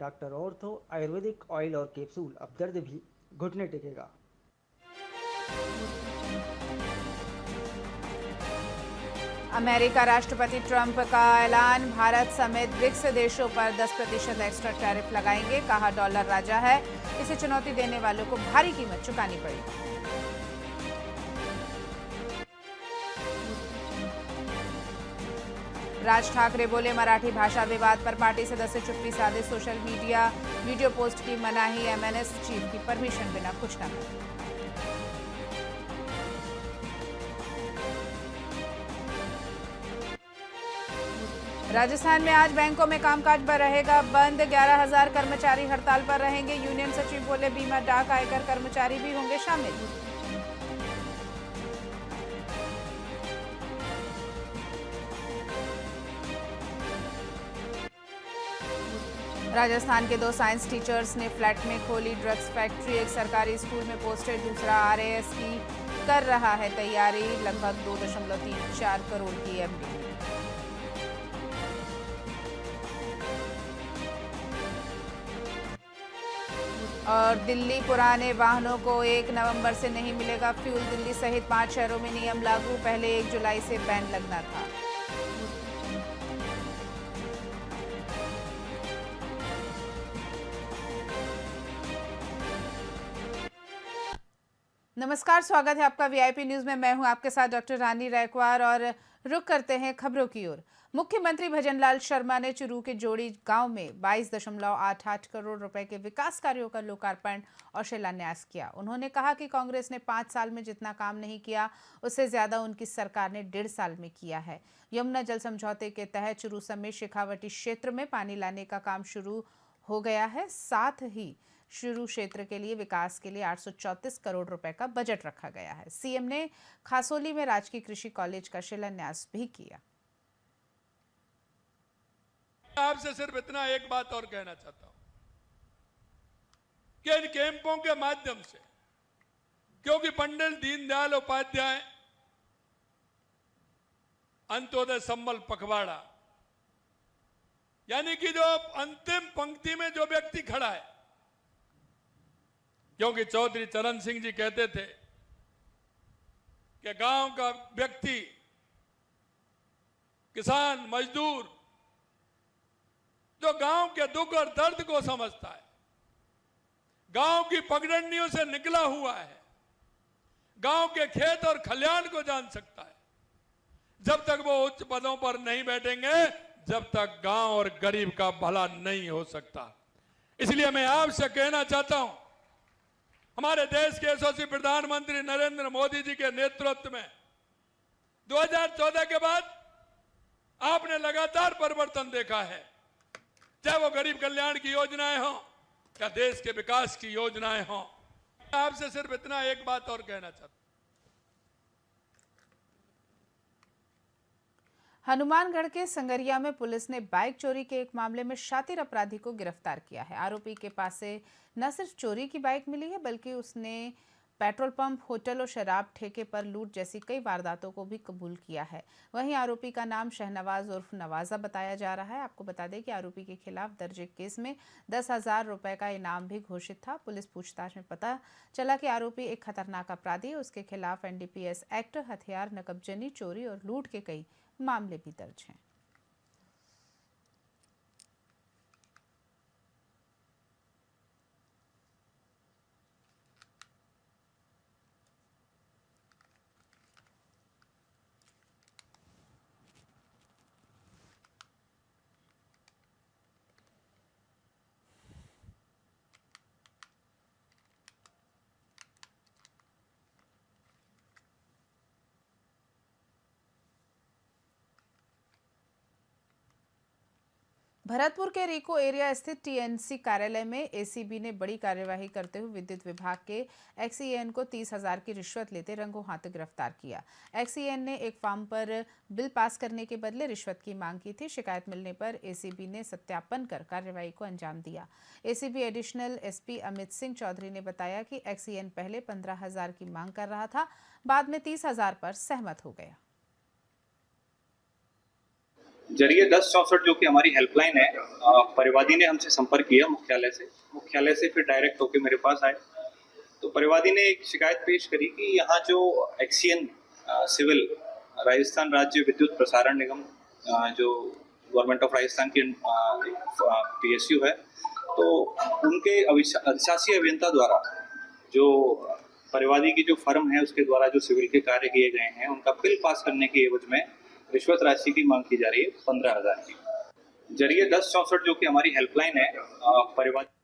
Doctor ortho Ayurvedic oil और capsule. अब दर्द भी घुटने टेकेगा। अमेरिका राष्ट्रपति ट्रंप का ऐलान, भारत समेत ब्रिक्स देशों पर 10% एक्स्ट्रा टैरिफ लगाएंगे। कहा डॉलर राजा है, इसे चुनौती देने वालों को भारी कीमत चुकानी पड़ेगी। राज ठाकरे बोले, मराठी भाषा विवाद पर पार्टी सदस्य चुप्पी साधे। सोशल मीडिया वीडियो पोस्ट की मनाही, एमएनएस चीफ की परमिशन बिना कुछ न करें। राजस्थान में आज बैंकों में कामकाज पर रहेगा बंद। 11,000 कर्मचारी हड़ताल पर रहेंगे। यूनियन सचिव बोले, बीमा, डाक, आयकर कर्मचारी भी होंगे शामिल। राजस्थान के 2 साइंस टीचर्स ने फ्लैट में खोली ड्रग्स फैक्ट्री। एक सरकारी स्कूल में पोस्टेड, दूसरा आरएएस की कर रहा है तैयारी। लगभग 2.34 करोड़ की एमडी। और दिल्ली, पुराने वाहनों को 1 नवंबर से नहीं मिलेगा फ्यूल। दिल्ली सहित 5 शहरों में नियम लागू, पहले 1 जुलाई से बैन लगना था। नमस्कार, स्वागत है आपका वीआईपी न्यूज में। मैं हूं आपके साथ डॉक्टर रानी रैकवार और रुक करते हैं खबरों की ओर। मुख्यमंत्री भजनलाल शर्मा ने चुरू के जोड़ी गांव में 22.88 करोड़ रुपए के विकास कार्यों का लोकार्पण और शिलान्यास किया। उन्होंने कहा कि कांग्रेस ने 5 साल में जितना काम नहीं किया, उससे ज्यादा उनकी सरकार ने 1.5 साल में किया है। यमुना जल समझौते के तहत चुरू समेत शेखावटी क्षेत्र में पानी लाने का काम शुरू हो गया है। साथ ही चुरू क्षेत्र के लिए विकास के लिए 834 करोड़ रुपए का बजट रखा गया है। सीएम ने खासोली में राजकीय कृषि कॉलेज का शिलान्यास भी किया। आपसे सिर्फ इतना एक बात और कहना चाहता हूं कि इन कैंपों के माध्यम से, क्योंकि पंडित दीनदयाल उपाध्याय अंत्योदय संबल पखवाड़ा, यानी कि जो अंतिम पंक्ति में जो व्यक्ति खड़ा है, क्योंकि चौधरी चरण सिंह जी कहते थे कि गांव का व्यक्ति, किसान, मजदूर, जो गांव के दुख और दर्द को समझता है, गांव की पगडंडियों से निकला हुआ है, गांव के खेत और खलियान को जान सकता है, जब तक वो उच्च पदों पर नहीं बैठेंगे, जब तक गांव और गरीब का भला नहीं हो सकता। इसलिए मैं आपसे कहना चाहता हूं, हमारे देश के यशस्वी प्रधानमंत्री नरेंद्र मोदी जी के नेतृत्व में 2014 के बाद आपने लगातार परिवर्तन देखा है। चाहे वो गरीब कल्याण की योजनाएं हों या देश के विकास की योजनाएं हों। आपसे सिर्फ इतना एक बात और कहना चाहता हूं। हनुमानगढ़ के संगरिया में पुलिस ने बाइक चोरी के एक मामले में शातिर अपराधी को गिरफ्तार किया है। आरोपी के पास से न सिर्फ चोरी की बाइक मिली है, बल्कि उसने पेट्रोल पंप, होटल और शराब ठेके पर लूट जैसी कई वारदातों को भी कबूल किया है। वहीं आरोपी का नाम शहनवाज उर्फ नवाजा बताया जा रहा है। आपको बता दें कि आरोपी के खिलाफ दर्ज एक केस में 10,000 रुपए का इनाम भी घोषित था। पुलिस पूछताछ में पता चला कि आरोपी एक खतरनाक अपराधी है। उसके खिलाफ एनडीपीएस एक्ट, हथियार, नकबजनी, चोरी और लूट के कई मामले भी दर्ज हैं। भरतपुर के रीको एरिया स्थित टीएनसी कार्यालय में एसीबी ने बड़ी कार्यवाही करते हुए विद्युत विभाग के एक्सईएन को 30,000 की रिश्वत लेते रंगों हाथ गिरफ्तार किया। एक्सईएन ने एक फॉर्म पर बिल पास करने के बदले रिश्वत की मांग की थी। शिकायत मिलने पर एसीबी ने सत्यापन कर कार्यवाही को अंजाम दिया। ACB additional SP Amit Singh Chaudhary ने बताया कि एक्सईएन पहले 15,000 की मांग कर रहा था, बाद में 30,000 पर सहमत हो गया। जरिए 1064 जो कि हमारी हेल्पलाइन है, परिवादी ने हमसे संपर्क किया मुख्यालय से फिर डायरेक्ट होके मेरे पास आए। तो परिवादी ने एक शिकायत पेश करी कि यहाँ जो एक्सीएन सिविल राजस्थान राज्य विद्युत प्रसारण निगम जो गवर्नमेंट ऑफ राजस्थान की पीएसयू है, तो उनके अधिशासी अभियंता द्वारा जो परिवादी की जो फर्म है उसके द्वारा जो सिविल के कार्य किए गए हैं उनका बिल पास करने की एवज में रिश्वत राशि की मांग की जा रही है 15,000 की। जरिए 1064 जो कि हमारी हेल्पलाइन है, परिवादी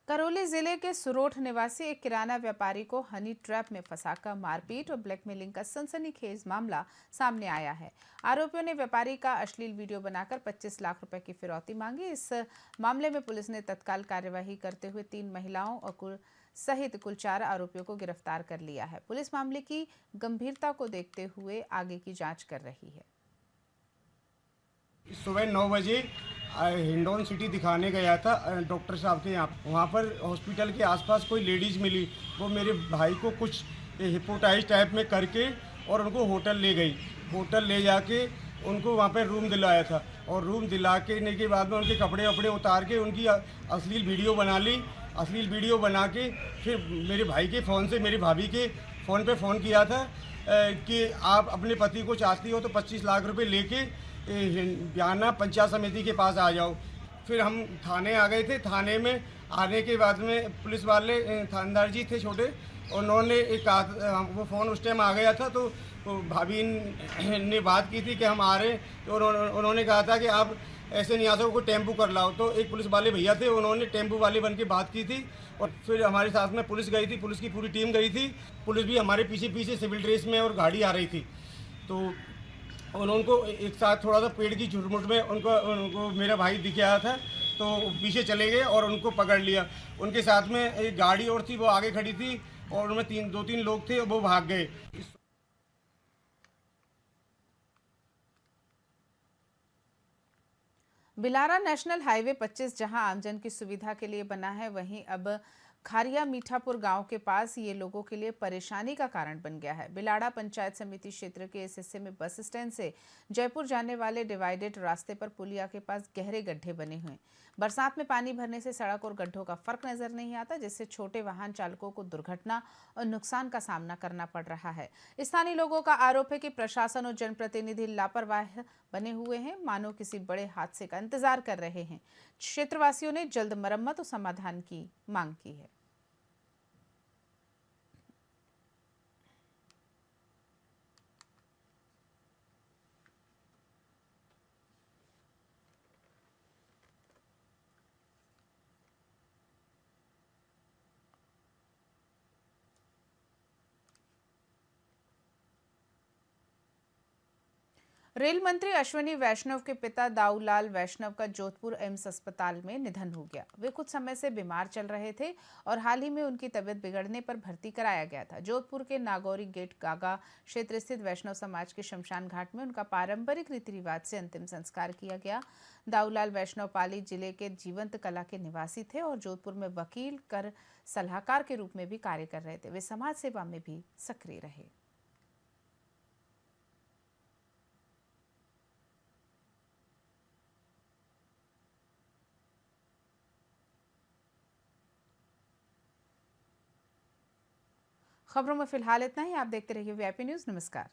करौली जिले के सुरोठ निवासी एक किराना व्यापारी को हनी ट्रैप में फंसाकर मारपीट और ब्लैकमेलिंग का सनसनीखेज मामला सामने आया है। आरोपियों ने व्यापारी का अश्लील वीडियो बनाकर 25 लाख रुपए की फिरौती मांगी। इस मामले में पुलिस ने तत्काल कार्यवाही करते हुए 3 महिलाओं और सहित कुल 4 आरोपियों को गिरफ्तार कर लिया है। पुलिस मामले की गंभीरता को देखते हुए आगे की जांच कर रही है। सुबह 9 बजे हिंडौन सिटी दिखाने गया था डॉक्टर साहब के यहाँ। वहाँ पर हॉस्पिटल के आसपास कोई लेडीज़ मिली, वो मेरे भाई को कुछ हिप्नोटाइज टाइप में करके और उनको होटल ले गई। होटल ले जाके उनको वहाँ पर रूम दिलाया था और रूम दिला के बाद में उनके कपड़े वपड़े उतार के उनकी अश्लील वीडियो बना ली। अश्लील वीडियो बना के फिर मेरे भाई के फ़ोन से मेरी भाभी के फ़ोन पे फ़ोन किया था कि आप अपने पति को चाहती हो तो 25 लाख रुपए लेके ब्याना पंचायत समिति के पास आ जाओ। फिर हम थाने आ गए थे। थाने में आने के बाद में पुलिस वाले थानेदार जी थे छोटे, उन्होंने एक वो फ़ोन उस टाइम आ गया था तो भाभी ने बात की थी कि हम आ रहे हैं, तो उन्होंने कहा था कि आप ऐसे नहीं आ सको, कोई टेम्पू कर लाओ। तो एक पुलिस वाले भैया थे, उन्होंने टेम्पू वाले बन के बात की थी और फिर हमारे साथ में पुलिस गई थी, पुलिस की पूरी टीम गई थी। पुलिस भी हमारे पीछे पीछे सिविल ड्रेस में और गाड़ी आ रही थी। तो उनको एक साथ थोड़ा सा पेड़ की झुरमुट में उनको मेरा भाई दिख आया था, तो पीछे चले गए और उनको पकड़ लिया। उनके साथ में एक गाड़ी और थी, वो आगे खड़ी थी और उनमें 2-3 लोग थे, वो भाग गए। बिलारा नेशनल हाईवे 25 जहां आमजन की सुविधा के लिए बना है, वहीं अब खारिया मीठापुर गांव के पास ये लोगों के लिए परेशानी का कारण बन गया है। बिलाड़ा पंचायत समिति क्षेत्र के इस हिस्से में बस स्टैंड से जयपुर जाने वाले डिवाइडेड रास्ते पर पुलिया के पास गहरे गड्ढे बने हुए हैं। बरसात में पानी भरने से सड़क और गड्ढों का फर्क नजर नहीं आता, जिससे छोटे वाहन चालकों को दुर्घटना और नुकसान का सामना करना पड़ रहा है। स्थानीय लोगों का आरोप है कि प्रशासन और जनप्रतिनिधि लापरवाह बने हुए हैं, मानो किसी बड़े हादसे का इंतजार कर रहे हैं। क्षेत्रवासियों ने जल्द मरम्मत और समाधान की मांग की है। रेल मंत्री अश्विनी वैष्णव के पिता दाऊलाल वैष्णव का जोधपुर एम्स अस्पताल में निधन हो गया। वे कुछ समय से बीमार चल रहे थे और हाल ही में उनकी तबीयत बिगड़ने पर भर्ती कराया गया था। जोधपुर के नागौरी गेट गागा क्षेत्र स्थित वैष्णव समाज के शमशान घाट में उनका पारंपरिक रीति रिवाज से अंतिम संस्कार किया गया। दाऊलाल वैष्णव पाली जिले के जीवंत कला के निवासी थे और जोधपुर में वकील कर सलाहकार के रूप में भी कार्य कर रहे थे। वे समाज सेवा में भी सक्रिय रहे। खबरों में फिलहाल इतना ही। आप देखते रहिए वीआईपी न्यूज़। नमस्कार।